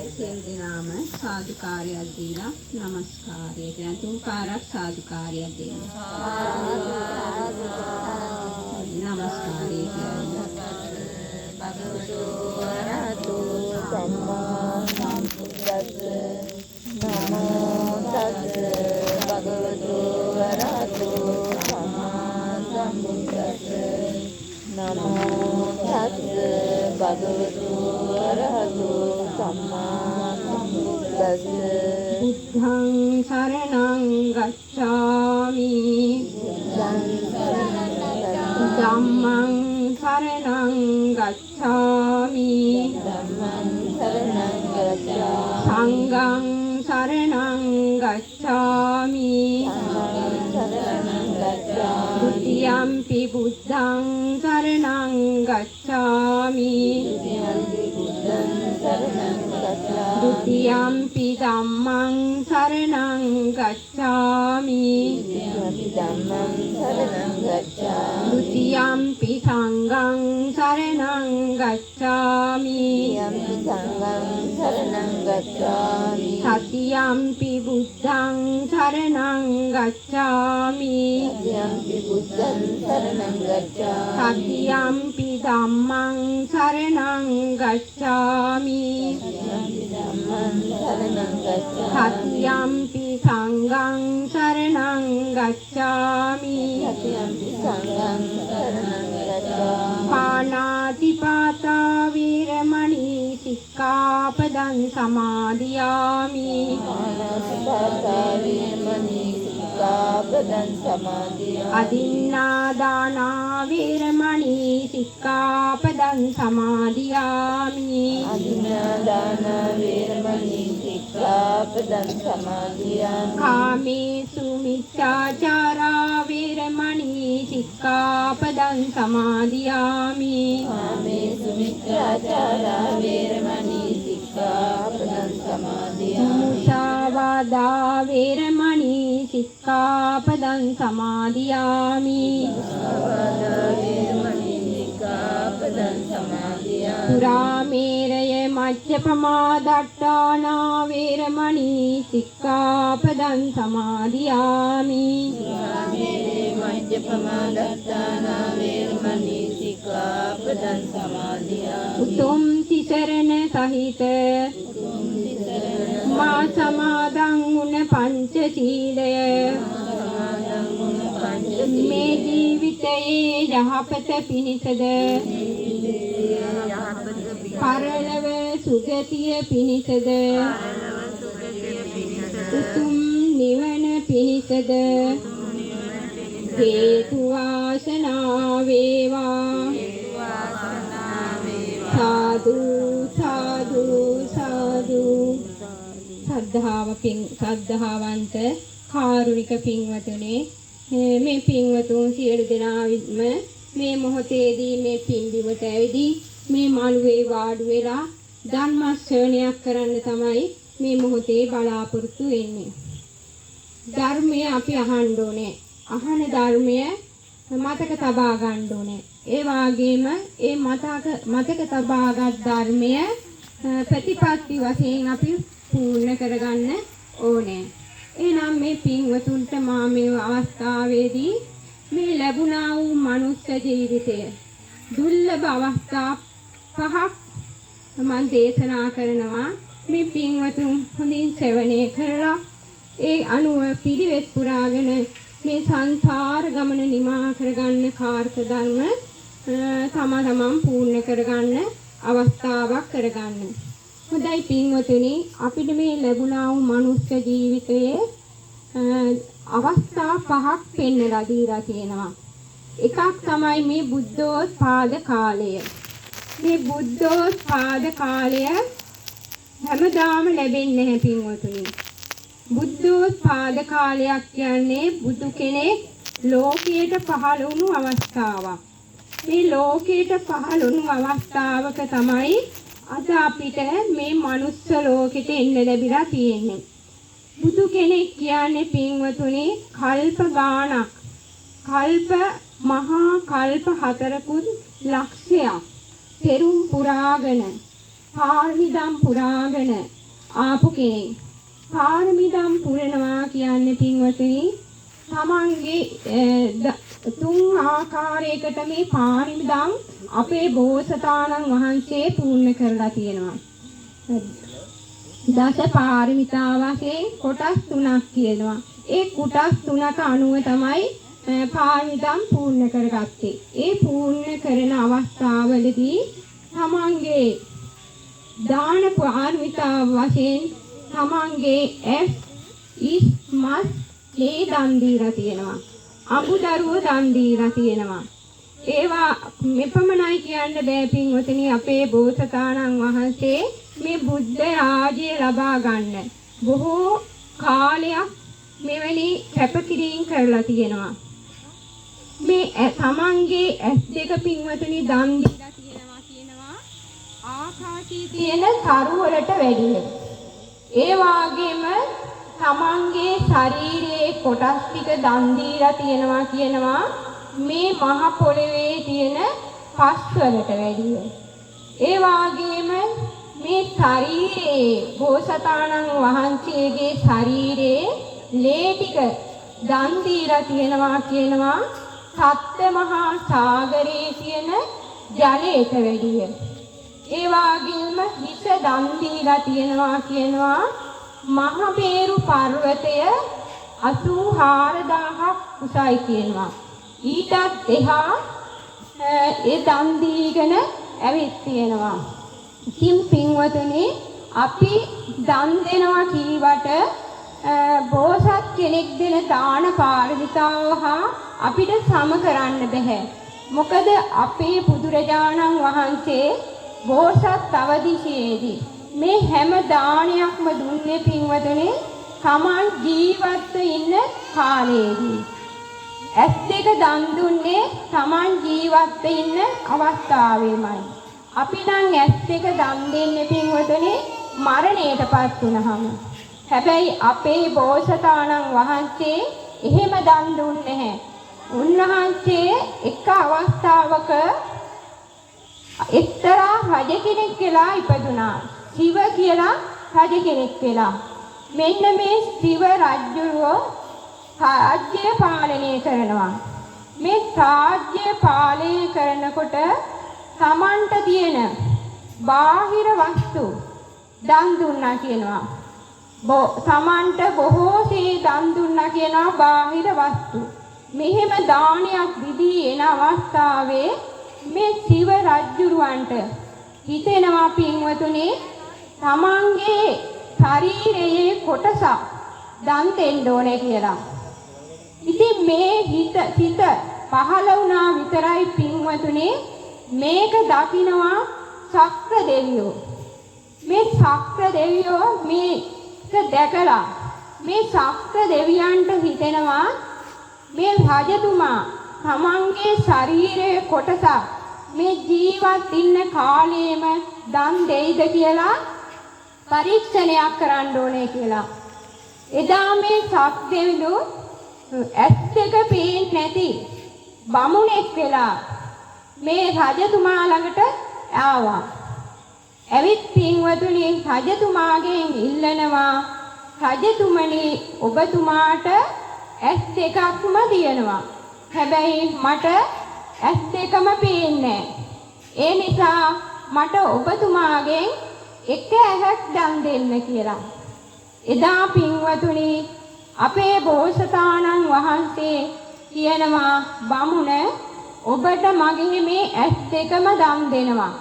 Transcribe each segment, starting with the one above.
සියලුම සාදුකාරයක් දීලා নমස්කාරය කියන තුන් පාරක් සාදුකාරයක් දෙන්න. নমස්කාරය කියන්නේ භගවතු වරහතු සම්මා සම්බුද්දස්ස නමෝ තස්ස භගවතු වරහතු සම්මා සම්බුද්දස්ස නමෝ තස්ස භගවතු වරහතු සම්මා සම්බුද්දස්ස බුද්ධං සරණං ගච්ඡාමි ධම්මං සරණං ගච්ඡාමි සංඝං සරණං ගච්ඡාමි ဒုတိယံ පි බුද්ධං සරණං ගච්ඡාමි ဒုတိယံ පි ධම්මං සරණං ගච්ඡාමි ဒုတိယံ පි සංඝං සරණං ගච්ඡාමි တတိယံ පි බුද්ධං සරණං ගච්ඡාමි တတိယံ පි ධම්මං සරණං ගච්ඡාමි တတိယံ පි සංඝං සරණං ගච්ඡාමි පාණාතිපාතා වීරමණී සික්ඛාපදං සමාදියාමි អදිននាដានាវេរមណីសិក្ខាបដੰសមាទិយាមិ កាមេសុមិច្ឆាចារាវេរមណីសិក្ខាបដੰសមាទិយាមិ មុសាវាដាវេរមណីសិក្ខាបដੰសមាទិយាមិ ទុរាមេរយមជ្ជបមាដត្តានាវេរមណីសិក្ខាបដੰសមាទិយាមិ ឧត្តមសិសរណសหิត මා සමාදන් වුණ පංච සීලය මේ ජීවිතයේ යහපත පිණිසද පරලොව සුගතිය පිණිසද උතුම් නිවන පිණිසද හේතු වාසනා වේවා සාදු සාදු සාදු සද්ධාවන්ත කාරුණික පින්වතුනි මේ පින්වතුන් සියලු දෙනාම මේ මොහොතේදී මේ පින්බිමට ඇවිදී මේ මළුවේ වාඩි වෙලා ධර්ම ශ්‍රවණයක් කරන්න තමයි මේ මොහොතේ බලාපොරොත්තු වෙන්නේ. ධර්මය අපි අහන්න ඕනේ. අහන ධර්මය මතක තබා ගන්න ඕනේ. ඒ වගේම ඒ මතක තබාගත් ධර්මය ප්‍රතිපත්ති වශයෙන් අපි පූර්ණ කරගන්න ඕනේ. එහෙනම් මේ පින්වතුන්ට මා මේ අවස්ථාවේදී මේ ලැබුණා වූ මනුෂ්‍ය ජීවිතය දුර්ලභ අවස්ථා පහක් මම දේශනා කරනවා. මේ පින්වතුන් හොඳින් ශ්‍රවණය කරලා ඒ අනුව පිළිවෙත් පුරාගෙන මේ සංසාර ගමන නිමා කරගන්න කාර්ක ධර්ම තමන් පූර්ණ කරගන්න අවස්ථාවක් කරගන්න. හොඳයි පින්වතුනි, අපිට මේ ලැබුණා වූ මනුෂ්‍ය ජීවිතයේ අවස්ථා පහක් පෙන්වලා දීලා තියෙනවා. එකක් තමයි මේ බුද්ධෝත්පාද කාලය. මේ බුද්ධෝත්පාද කාලය හැමදාම ලැබෙන්නේ නැහැ පින්වතුනි. බුද්ධෝත්පාද කාලයක් කියන්නේ බුදු කෙනෙක් ලෝකයට පහළ වුණු අවස්ථාවක්. මේ ලෝකයට පහළ වුණු අවස්ථාවක තමයි අද අපිට මේ මනුස්ස ලෝකෙට එන්න ලැබිලා තියෙන්නේ. බුදු කෙනෙක් කියන්නේ පින්වතුනි කල්ප ගාණක්. කල්ප මහා කල්ප 4කුත් ලක්ෂයක්. පෙරුම් පුරාගෙන පාරමිදම් පුරාගෙන ආපු කෙනෙක්. පාරමිදම් පුරනවා කියන්නේ පින්වතුනි තමන්ගේ තුන් ආකාරයකට මේ පාරමිදම් අපේ බෝසතාණන් වහන්සේ පූර්ණ කරලා තියෙනවා. දස පාරමිතා වශයෙන් කොටස් 3ක් කියනවා. ඒ කොටස් 3ක අනුව තමයි පාරමිදම් පූර්ණ කරගත්තේ. ඒ පූර්ණ කරන අවස්ථාවලදී තමන්ගේ දාන පාරමිතා වශයෙන් තමන්ගේ ඇස් ඉස් මස් මේ දන් දීලා තියෙනවා. අඹදරුව දන් දීලා තියෙනවා. ඒවා මෙපමණයි කියන්න බෑ පින්වතුනි අපේ බෝසතාණන් වහන්සේ මේ බුද්ධ රාජ්‍ය ලබා ගන්න බොහෝ කාලයක් මෙවැනි කැපකිරීම කරලා තියෙනවා. මේ තමන්ගේ ඇස් දෙක පින්වතුනි දන් දීලා තියෙනවා කියනවා ආකාශයේ තියෙන තරු වලට වැඩිය. ඒ වගේම තමන්ගේ ශරීරයේ කොටස් ටික දන් දීලා තියෙනවා කියනවා මේ මහ පොළවේ තියෙන පස් වලට වැඩිය. ඒ වගේම මේ ශරීරයේ බෝසතාණන් වහන්සේගේ ශරීරයේ ලේ ටික දන් දීලා තියෙනවා කියනවා සත්‍ය මහා සාගරයේ තියෙන ජලයට වැඩිය. ඒ වගේම හිස දන් දීලා තියෙනවා කියනවා මහ මේරු පර්වතය 84000ක් උසයි කියනවා. ඊටත් එහා ඒ දන් දීගෙන ඇවිත් තියෙනවා. ඉතින් පින්වතුනි අපි දන් දෙනවා කීවට බෝසත් කෙනෙක් දෙන දාන පාරමිතාව හා අපිට සම කරන්න බෑ. මොකද අපේ බුදුරජාණන් වහන්සේ බෝසත් අවදිශයේදී මේ හැම දානයක්ම දුන්නේ පින්වතුනි තමන් ජීවත්ව ඉන්න කාලයේදී. ඇස් දෙක දන් දුන්නේ තමන් ජීවත්ව ඉන්න අවස්ථාවේමයි. අපි නම් ඇස් දෙක දන් දෙන්නේ පින්වතුනි මරණයටපත් වුණාම. හැබැයි අපේ බෝසතාණන් වහන්සේ එහෙම දන් දුන්නේ නැහැ. උන්වහන්සේ එක අවස්ථාවක එක්තරා රජ කෙනෙක් කියලා ඉපදුනා. ශිව කියලා රජ කෙනෙක් කියලා. මෙන්න මේ ශිව රජුව රාජ්‍ය පාලනය කරනවා. මේ රාජ්‍ය පාලනය කරනකොට තමන්ට තියෙන බාහිර වස්තු දන් දුන්නා කියනවා. තමන්ට බොහෝසේ දන් දුන්නා කියනවා බාහිර වස්තු. මෙහෙම දානයක් දීදී එන අවස්ථාවේ මේ ශිව රජුරවන්ට හිතෙනවා පින්වතුනි තමන්ගේ ශරීරයේ කොටසක් දන් දෙන්න ඕනේ කියලා. ඉතින් මේ හිත පහළ වුණා විතරයි පින්වතුනි මේක දකින්නවා ශක්‍ර දෙවියෝ. මේ ශක්‍ර දෙවියෝ මේක දැකලා මේ ශක්‍ර දෙවියන්ට හිතෙනවා මේ රජතුමා තමන්ගේ ශරීරයේ කොටසක් මේ ජීවත් ඉන්න කාලයේම දන් දෙයිද කියලා පරීක්ෂණයක් කරන්න ඕනේ කියලා. එදා මේ ශක්දෙවිඳු ඇස් දෙක පේන්නේ නැති බමුණෙක් වෙලා මේ රජතුමා ළඟට ආවා. ඇවිත් පින්වතුනි රජතුමාගෙන් ඉල්ලනවා රජතුමනි ඔබතුමාට ඇස් දෙකක්ම දිනනවා. හැබැයි මට ඇස් දෙකම පේන්නේ නැහැ. ඒ නිසා මට ඔබතුමාගෙන් එක ඇහක් දන් දෙන්න කියලා. එදා පින්වතුනි අපේ බෝසතාණන් වහන්සේ කියනවා බමුණ ඔබට මගේ මේ ඇස් දෙකම දන් දෙනවා.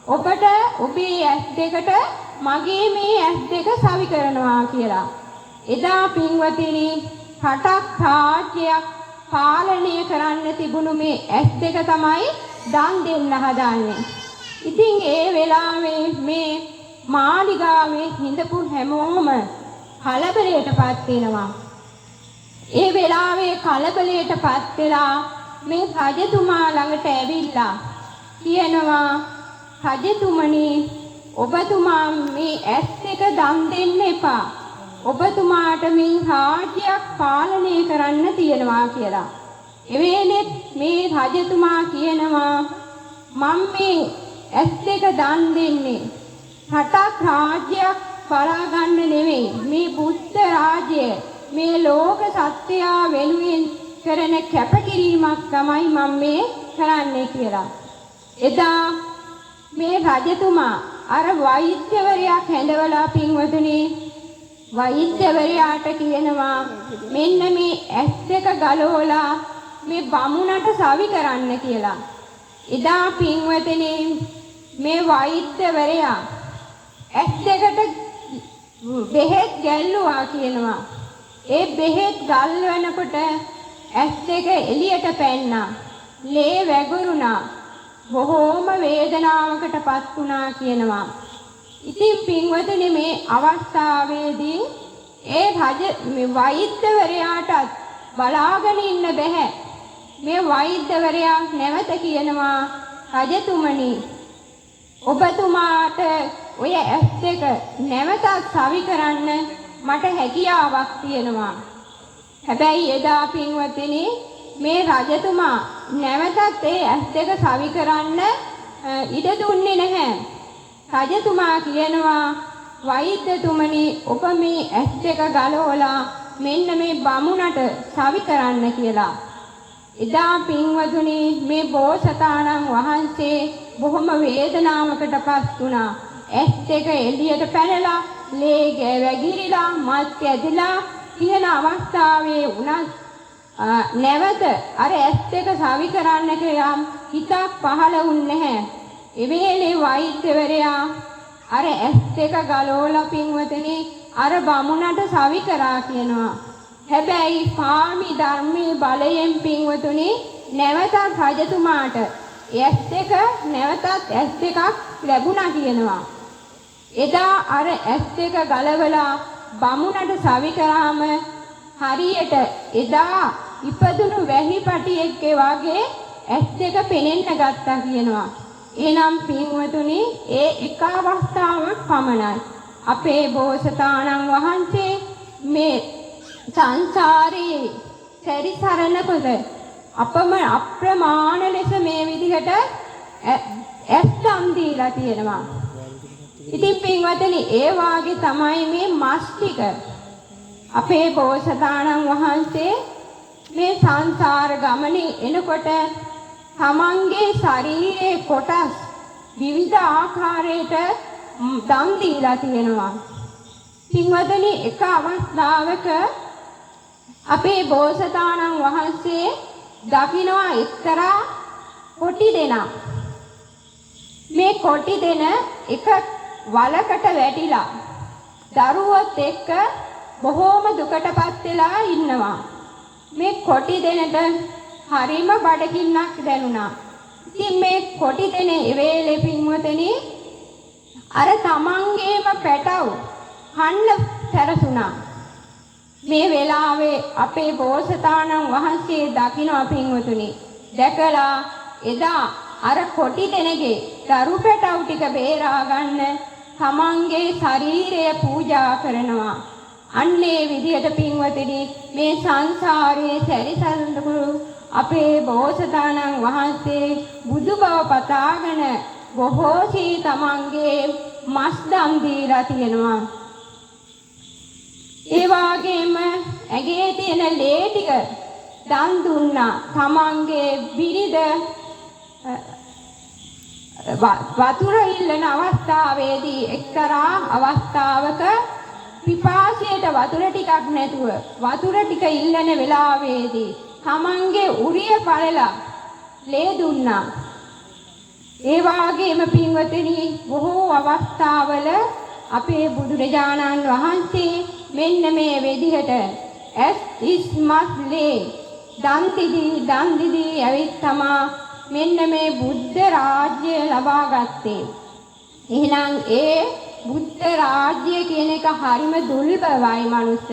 ඔබට ඔබේ ඇස් දෙකට මගේ මේ ඇස් දෙක සවි කරනවා කියලා. එදා පින්වතුනි රටක් රාජ්‍යයක් පාලනය කරන්න තිබුණු මේ ඇස් දෙක තමයි දන් දෙන්න හදාන්නේ. ඉතින් ඒ වෙලාවේ මේ මාලිගාවේ හිඳපු හැමෝම කලබලයටපත් වෙනවා. ඒ වෙලාවේ කලබලයටපත් වෙලා මේ රජතුමා ළඟට ඇවිල්ලා කියනවා රජතුමනි ඔබතුමා මේ ඇස් දෙක දන් දෙන්න එපා. ඔබතුමාට මේ රාජ්‍යයක් පාලනය කරන්න තියෙනවා කියලා. එවේලෙත් මේ රජතුමා කියනවා මම මේ ඇස් දෙක දන් දෙන්නේ රටක් රාජ්‍යයක් බලා ගන්න නෙවෙයි, මේ බුද්ධ රාජ්‍ය මේ ලෝක සත්‍යය වෙනුවෙන් කරන කැපකිරීමක් තමයි මම මේ කරන්නේ කියලා. එදා මේ රජතුමා අර වෛද්‍යවරයා හැඳවලා පින්වතුනි වෛද්‍යවරයාට කියනවා මෙන්න මේ ඇස් දෙක ගලවලා මේ බමුණට සවි කරන්න කියලා. එදා පින්වතුනි මේ වෛද්‍යවරයා ඇස් දෙකට බෙහෙත් ගැල්ලුවා කියනවා. ඒ බෙහෙත් ගල්වනකොට ඇස් දෙක එළියට පැන්නා. ලේ වැගුරුණා. බොහෝම වේදනාවකටපත් වුණා කියනවා. ඉතින් පින්වතුනි මේ අවස්ථාවේදී ඒ මේ වෛද්‍යවරයාටත් බලාගෙන ඉන්න බෑ. මේ වෛද්‍යවරයා නැවත කියනවා රජතුමනි ඔබතුමාට ඔය ඇස් දෙක නැවතත් සවි කරන්න මට හැකියාවක් තියෙනවා. හැබැයි එදා පින්වතුනි මේ රජතුමා නැවතත් ඒ ඇස් දෙක සවි කරන්න ඉඩ දුන්නේ නැහැ. රජතුමා කියනවා වෛද්‍යතුමනි ඔබ මේ ඇස් දෙක ගලවලා මෙන්න මේ බමුණට සවි කරන්න කියලා. එදා පින්වතුනි මේ බෝසතාණන් වහන්සේ බොහොම වේදනාවකටපත් වුණා. ඇස් දෙක එළියට පැනලා ලේ වැగిරිලා මත් ඇදිලා තියෙන අවස්ථාවේ උනත් නැවත අර ඇස් දෙක සවි කරන්න කියලා හිතක් පහළ වුන්නේ නැහැ. ඒ වෙලේ වෛද්‍යවරයා අර ඇස් දෙක ගලවලා පින්වතුනි අර බමුණට සවි කරා කියනවා. හැබැයි පාමි ධර්මයේ බලයෙන් පින්වතුනි නැවතත් රජතුමාට ඇස් දෙක නැවතත් ඇස් දෙකක් ලැබුණා කියනවා. එදා අර ඇස් දෙක ගලවලා බමුණට සවි කරාම හරියට එදා ඉපදුණු වැහි පටියෙක් වගේ ඇස් දෙක පෙනෙන්න ගත්තා කියනවා. එනම් පින්වතුනි ඒ එක අවස්ථාවක් පමණයි. අපේ බෝසතාණන් වහන්සේ මේ සංසාරේ සැරිසරනකොට අප්‍රමාණ ලෙස මේ විදිහට ඇස් දන් දීලා තියෙනවා. ඉතින් පින්වතුනි ඒ වාගේ තමයි මේ මස් ටික අපේ බෝසතාණන් වහන්සේ මේ සංසාර ගමනේ එනකොට තමන්ගේ ශරීරයේ කොටස් විවිධ ආකාරයට දන් දීලා තියෙනවා. පින්වතුනි එක අවස්ථාවක අපේ බෝසතාණන් වහන්සේ දකින්නවා එක්තරා කොටි දෙනා. මේ කොටි දෙන එක වලකට වැටිලා දරුවොත් එක්ක බොහෝම දුකටපත් වෙලා ඉන්නවා. මේ කොටි දෙනට හරිම බඩගින්නක් දැනුණා. ඉතින් මේ කොටි දෙන වේලේ පින්වතුනි අර තමන්ගේම පැටව කන්න සැරසුණා. මේ වෙලාවේ අපේ බෝසතාණන් වහන්සේ දකින්න පින්වතුනි දැකලා එදා අර කොටි දෙනගේ දරු පැටව ටික බේරා ගන්න තමන්ගේ ශරීරය පූජා කරනවා. අන්නේ විදියට පින්වතුනි මේ සංසාරයේ සැරිසරනු අපේ බෝසතාණන් වහන්සේ බුදු බව පතාගෙන බොහෝසී තමන්ගේ මස් දන් දීලා තියෙනවා. ඒ වගේම ඇගේ තියෙන ලේ ටික දන් දුන්නා. තමන්ගේ බිරිඳ වතුර ඉල්ලන අවස්ථාවේදී එක්තරා අවස්ථාවක පිපාසයට වතුර ටිකක් නැතුව වතුර ටික ඉල්ලන වෙලාවේදී තමන්ගේ උරිය පළලා ලේ දුන්නා. ඒ වගේම පින්වතුනි බොහෝ අවස්ථාවල අපේ බුදුරජාණන් වහන්සේ මෙන්න මේ විදිහට ඇස් ඉස්මත් ලේ දන් දිදී ඇවිත් තමා මෙන්න මේ බුද්ධ රාජ්‍ය ලබා ගත්තේ. එහෙනම් ඒ බුද්ධ රාජ්‍ය කියන එක හරිම දුර්ලභයි මනුස්ස